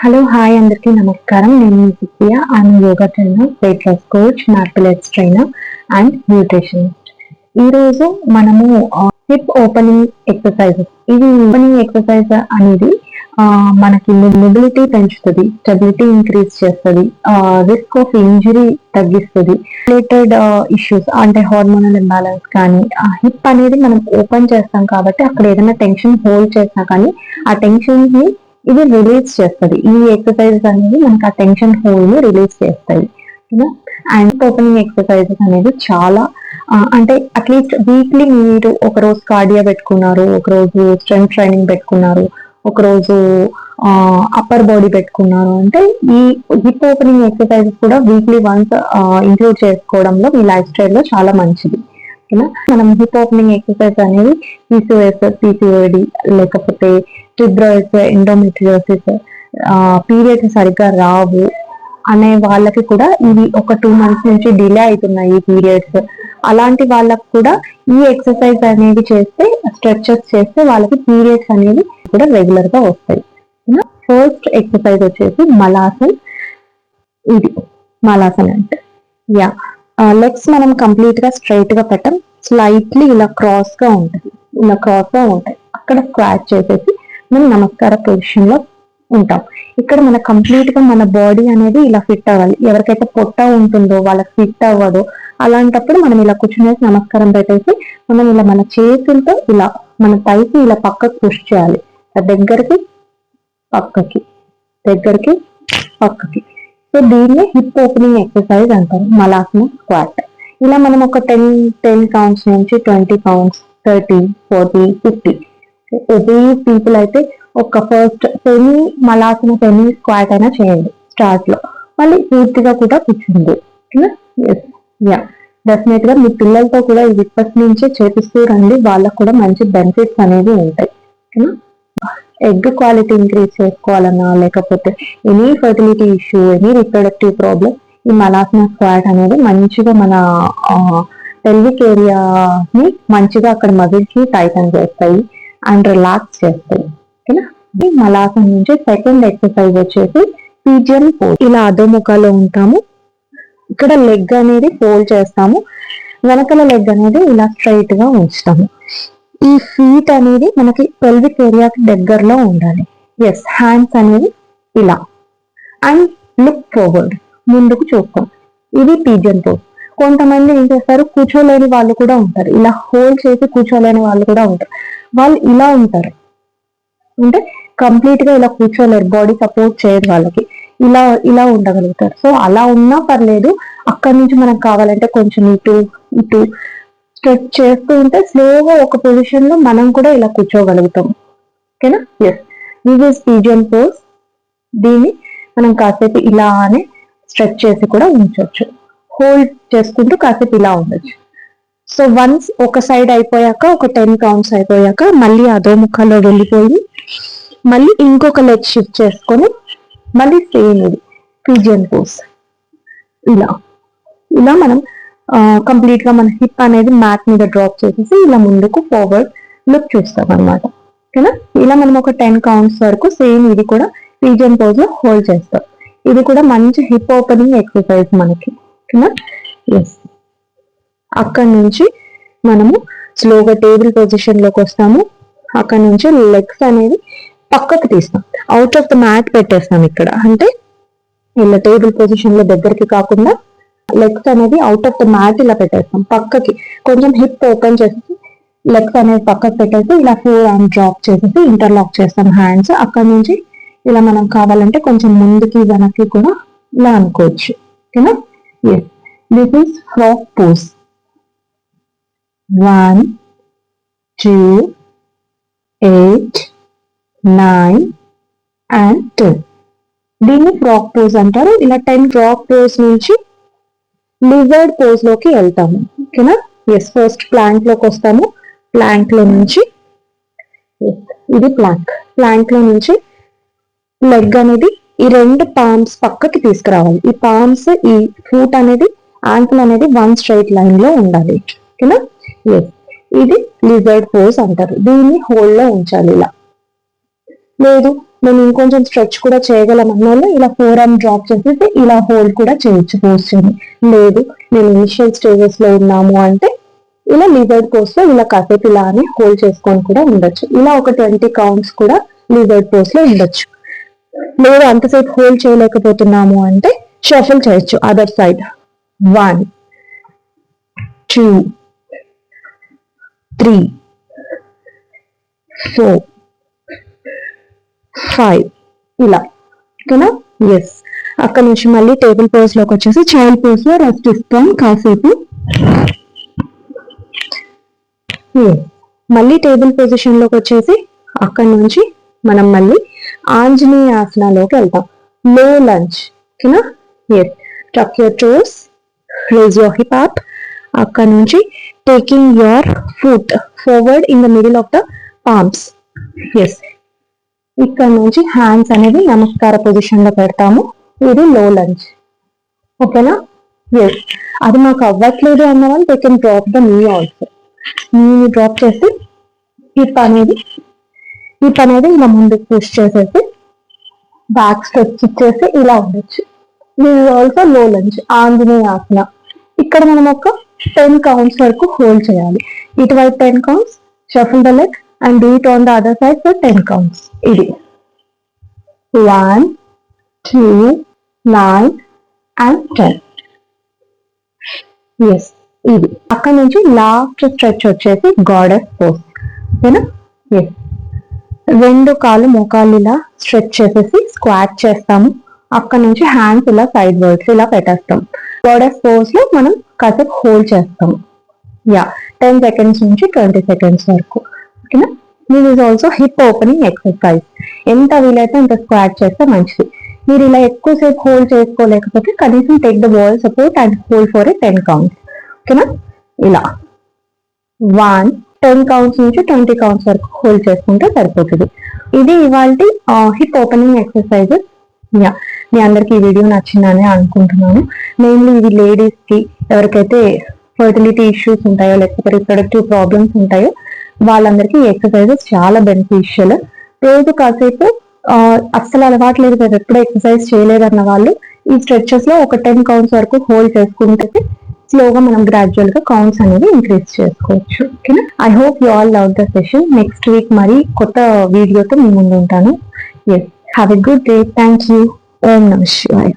Hello hi అందరికీ నమస్కారం. నేను మీ Supriya. I'm yoga trainer, weight loss coach, athletics trainer and nutritionist. ఈరోజు మనము హిప్ ఓపెనింగ్ ఎక్సర్సైజెస్, ఇది ఓపెనింగ్ ఎక్సర్సైజ్ అనేది మనకి మొబిలిటీ పెంచుతుంది, స్టెబిలిటీ ఇంక్రీజ్ చేస్తుంది, రిస్క్ ఆఫ్ ఇంజరీ తగ్గిస్తుంది. రిలేటెడ్ ఇష్యూస్ అంటే హార్మోనల్ ఇంబ్యాలెన్స్ కానీ, హిప్ అనేది మనం ఓపెన్ చేస్తాం కాబట్టి అక్కడ ఏదైనా టెన్షన్ హోల్డ్ చేసినా కానీ ఆ టెన్షన్ ని ఇది రిలీజ్ చేస్తుంది. ఈ ఎక్సర్సైజెస్ అనేది మనకి ఆ టెన్షన్ హోల్ ని రిలీజ్ చేస్తాయి. అండ్ ఓపెనింగ్ ఎక్సర్సైజెస్ అనేది చాలా అంటే అట్లీస్ట్ వీక్లీ మీరు ఒక రోజు కార్డియో పెట్టుకున్నారు, ఒక రోజు స్ట్రెంగ్త్ ట్రైనింగ్ పెట్టుకున్నారు, ఒక రోజు అప్పర్ బాడీ పెట్టుకున్నారు అంటే ఈ హిప్ ఓపెనింగ్ ఎక్సర్సైజెస్ కూడా వీక్లీ వన్స్ ఇంక్లూడ్ చేసుకోవడంలో మీ లైఫ్ స్టైల్లో చాలా మంచిది. మనం హిప్ ఓపెనింగ్ ఎక్సర్సైజ్ అనేది పీసీఓఎస్, పీసీఓడి, లేకపోతే ఫిబ్రాయిడ్స్, ఎండోమెట్రియోసిస్, పీరియడ్స్ సరిగ్గా రావు అనే వాళ్ళకి కూడా ఇవి ఒక 2 months నుంచి డిలే అవుతున్నాయి ఈ పీరియడ్స్, అలాంటి వాళ్ళకు కూడా ఈ ఎక్సర్సైజ్ అనేది చేస్తే, స్ట్రెచెస్ చేస్తే వాళ్ళకి పీరియడ్స్ అనేవి కూడా రెగ్యులర్ గా వస్తాయి. ఫస్ట్ ఎక్సర్సైజ్ వచ్చేసి మలాసన్. ఇది మలాసన్ అంటే లెగ్స్ మనం కంప్లీట్ గా స్ట్రైట్ గా పెట్టం, స్లైట్లీ ఇలా క్రాస్ గా ఉంటుంది, ఇలా క్రాస్ గా ఉంటాయి. అక్కడ స్క్వాట్ చేసేసి మనం నమస్కార పొజిషన్ లో ఉంటాం. ఇక్కడ మన కంప్లీట్ గా మన బాడీ అనేది ఇలా ఫిట్ అవ్వాలి. ఎవరికైతే పొట్ట ఉంటుందో వాళ్ళకి ఫిట్ అవ్వదు, అలాంటప్పుడు మనం ఇలా కూర్చునేసి నమస్కారం పెట్టేసి మనం ఇలా మన చేతులతో ఇలా మన పైకి ఇలా పక్కకు పుష్ చేయాలి. దగ్గరికి పక్కకి, దగ్గరికి పక్కకి. సో దీన్ని హిప్ ఓపెనింగ్ ఎక్సర్సైజ్ అంటారు, మలాసన స్క్వాట్. ఇలా మనం ఒక 10 కౌంట్స్ నుంచి 20 కౌంట్స్, 30, 40, 50 ఎవ్రీ పీపుల్ అయితే ఒక ఫస్ట్ సెమీ స్క్వాట్ అయినా చేయండి స్టార్ట్ లో, మళ్ళీ పూర్తిగా కూడా కూర్చుంది. డెఫినెట్ గా మీ పిల్లలతో కూడా ఇది ఇప్పటి నుంచే చేపిస్తూ రండి, వాళ్ళకు కూడా మంచి బెనిఫిట్స్ అనేవి ఉంటాయి. ఎగ్ క్వాలిటీ ఇంక్రీజ్ చేసుకోవాలన్నా, లేకపోతే any fertility issue, any reproductive problem, ఈ మలాసన స్క్వాట్ అనేది మంచిగా మన పెల్విక్ ఏరియా ని మంచిగా అక్కడ మజిల్స్ ని టైటన్ చేస్తాయి అండ్ రిలాక్స్ చేస్తాయి. ఓకేనా. ఈ మలాసన నుంచి సెకండ్ ఎక్సర్సైజ్ వచ్చేసి పీజియన్ పోజ్. ఇలా అధోముఖాలో ఉంటాము, ఇక్కడ లెగ్ అనేది ఫోల్డ్ చేస్తాము, వెనకల లెగ్ అనేది ఇలా స్ట్రైట్ గా ఉంచుతాము. ఈ ఫీట్ అనేది మనకి పెల్విక్ ఏరియాకి దగ్గరలో ఉండాలి. ఎస్, హ్యాండ్స్ అనేది ఇలా అండ్ లుక్ ఫార్వర్డ్, ముందుకు చూస్తాం. ఇది పీజియన్ పోజ్. కొంతమంది ఏం చేస్తారు, కూర్చోలేని వాళ్ళు కూడా ఉంటారు, ఇలా హోల్డ్ చేసి కూర్చోలేని వాళ్ళు కూడా ఉంటారు. వాళ్ళు ఇలా ఉంటారు అంటే కంప్లీట్ గా ఇలా కూర్చోలేరు, బాడీ సపోర్ట్ చేయదు వాళ్ళకి, ఇలా ఇలా ఉండగలుగుతారు. సో అలా ఉన్నా పర్లేదు, అక్కడి నుంచి మనకు కావాలంటే కొంచెం ఇటు ఇటు స్ట్రెచ్ చేస్తూ ఉంటే స్లోగా ఒక పొజిషన్ లో మనం కూడా ఇలా కూర్చోగలుగుతాం. ఓకేనా. Yes, this is pigeon pose. దీన్ని మనం కాసేపు ఇలానే స్ట్రెచ్ చేసి కూడా ఉంచవచ్చు, హోల్డ్ చేసుకుంటూ కాసేపు ఇలా ఉండొచ్చు. సో వన్స్ ఒక సైడ్ అయిపోయాక, ఒక 10 కౌంట్స్ అయిపోయాక మళ్ళీ అధోముఖాల్లో వెళ్ళిపోయి మళ్ళీ ఇంకొక లెగ్ షిఫ్ట్ చేసుకొని మళ్ళీ సేమ్ ఇది పీజియన్ పోజ్. ఇలా ఇలా మనం కంప్లీట్ గా మన హిప్ అనేది మ్యాట్ మీద డ్రాప్ చేసేసి ఇలా ముందుకు ఫార్వర్డ్ లుక్ చూస్తాం అనమాట. ఓకేనా. ఇలా మనం ఒక 10 కౌంట్స్ వరకు సేమ్ ఇది కూడా పీజియన్ పోజ్ లో హోల్డ్ చేస్తాం. ఇది కూడా మంచి హిప్ ఓపెనింగ్ ఎక్సర్సైజ్ మనకి. ఓకేనా. ఎస్, అక్కడి నుంచి మనము స్లోగా టేబుల్ పొజిషన్ లోకి వస్తాము. అక్కడ నుంచి లెగ్స్ అనేది పక్కకు తీస్తాం, అవుట్ ఆఫ్ ద మ్యాట్ పెట్టేస్తాం. ఇక్కడ అంటే ఇలా టేబుల్ పొజిషన్ లో దగ్గరికి కాకుండా లెగ్స్ అనేది అవుట్ ఆఫ్ ద మ్యాట్ ఇలా పెట్టేస్తాం పక్కకి. కొంచెం హిప్ ఓపెన్ చేసేసి లెగ్స్ అనేది పక్కకు పెట్టేసి ఇలా ఫోర్ ఆర్మ్ డ్రాప్ చేసేసి ఇంటర్లాక్ చేస్తాం హ్యాండ్స్. అక్కడ నుంచి ఇలా మనం కావాలంటే కొంచెం ముందుకి వెనక్కి కూడా ఇలా అనుకోవచ్చు. ఓకేనా. Yes, this is frog pose. 1, 2, 8, 9 and 10. దీన్ని ఫ్రాక్ పోజ్ అంటారు. ఇలా 10 ఫ్రాక్ పోజ్ నుంచి లిజర్డ్ పోజ్ లోకి వెళ్తాము. ఓకేనా. ఎస్, ఫస్ట్ ప్లాంక్ లోకి వస్తాము. ప్లాంక్ లో నుంచి ఇది ప్లాంక్ లో నుంచి లెగ్ అనేది ఈ 2 పామ్స్ పక్కకి తీసుకురావాలి. ఈ పామ్స్, ఈ ఫూట్ అనేది, యాంకిల్ అనేది 1 స్ట్రైట్ లైన్ లో ఉండాలి. ఓకేనా. ఎస్, ఇది లిజర్డ్ పోజ్ అంటారు. దీన్ని హోల్డ్ లో ఉంచాలి ఇలా. లేదు మేము ఇంకొంచెం స్ట్రెచ్ కూడా చేయగలం అన్న వాళ్ళు ఇలా ఫోర్ ఆర్మ్ డ్రాప్ చేసేసి ఇలా హోల్డ్ కూడా చేయొచ్చు పోస్చర్ని. లేదు మేము ఇనిషియల్ స్టేజెస్ లో ఉన్నాము అంటే ఇలా లిజర్డ్ పోస్ లో ఇలా కాసేపు ఇలా అని హోల్డ్ చేసుకొని కూడా ఉండొచ్చు. ఇలా ఒక 20 కౌంట్స్ కూడా లిజర్డ్ పోస్ లో ఉండొచ్చు. లేదు అంతసేపు హోల్డ్ చేయలేకపోతున్నాము అంటే షఫల్ చేయొచ్చు అదర్ సైడ్. 1 2 3 4 5 ఇలా ఓకేనా. ఎస్, అక్కడ నుంచి మళ్ళీ టేబుల్ పోజ్ లోకి వచ్చేసి చైల్డ్ పోజ్ లో రెస్ట్ ఇస్తాం కాసేపు. మళ్ళీ టేబుల్ పొజిషన్ లోకి వచ్చేసి అక్కడ నుంచి మనం మళ్ళీ ఆంజనేయ ఆసనాలోకి వెళ్తాం. లో లంచ్ ఓకేనా. Yes, tuck your toes, raise your hip up. అక్కడ నుంచి taking your foot forward in the middle of the palms. Yes, ఇక్కడ నుంచి హ్యాండ్స్ అనేది నమస్కార పొజిషన్ లో పెడతాము. ఇది లో లంచ్ ఓకేనా. ఎస్, అది మాకు అవ్వట్లేదు అన్న వాళ్ళు దే కెన్ డ్రాప్ ద నీ ఆల్సో. నీని డ్రాప్ చేసి హిప్ అనేది ఇలా ముందుకు పుష్ చేసేసి బ్యాక్ స్ట్రెచ్ ఇచ్చేసి ఇలా ఉండొచ్చు. ఇది ఆల్సో లో లంచ్ ఆంజనేయ ఆసన. ఇక్కడ మనం ఒక 10 కౌంట్స్ వరకు హోల్డ్ చేయాలి. ఇటువైపు 10 counts, shuffle the leg and do it on the other side for 10 counts. ఇది 1 2 9 and 10. ఎస్, ఇది అక్కడ నుంచి లాస్ట్ స్ట్రెచ్ వచ్చేసి గాడెస్ పోజ్ ఓకేనా. ఎస్, 2 కాళ్ళు మోకాళ్ళు ఇలా స్ట్రెచ్ చేసేసి స్క్వాట్ చేస్తాము. అక్కడ నుంచి హ్యాండ్స్ ఇలా సైడ్ వర్డ్స్ ఇలా పెట్టేస్తాం. గాడెస్ పోజ్ లో మనం కాసేపు హోల్డ్ చేస్తాము. 10 సెకండ్స్ నుంచి 20 సెకండ్స్ వరకు ఓకేనా. This is also hip opening exercise. ఎంత వీలైతే అంత స్క్వాట్ చేస్తే మంచిది. మీరు ఇలా ఎక్కువసేపు హోల్డ్ చేసుకోలేకపోతే కనీసం take the wall support and hold for 10 counts ఓకేనా. ఇలా 1 10 కౌంట్స్ నుంచి 20 కౌంట్స్ వరకు హోల్డ్ చేసుకుంటే సరిపోతుంది. ఇది ఇవాళ హిప్ ఓపెనింగ్ ఎక్సర్సైజెస్. మీ అందరికి ఈ వీడియో నచ్చిందని అనుకుంటున్నాను. మెయిన్లీ ఇది లేడీస్ కి ఎవరికైతే ఫర్టిలిటీ ఇష్యూస్ ఉంటాయో లేకపోతే రిప్రొడక్టివ్ ప్రాబ్లమ్స్ ఉంటాయో వాళ్ళందరికీ ఈ ఎక్సర్సైజెస్ చాలా బెనిఫిషియల్. రోజు కాసేపు అస్సలు అలవాటు లేదు కదా, ఎప్పుడూ ఎక్సర్సైజ్ చేయలేదన్న వాళ్ళు ఈ స్ట్రెచెస్ లో ఒక 10 కౌంట్స్ వరకు హోల్డ్ చేసుకుంటే స్లోగా మనం గ్రాడ్యువల్ గా కౌంట్స్ అనేది ఇంక్రీజ్ చేసుకోవచ్చు ఓకేనా. I hope you all love the session. Next week మరి కొత్త వీడియోతో మీ ముందు ఉంటాను. Yes, have a good day. Thank you. ఓం నమః శివాయ.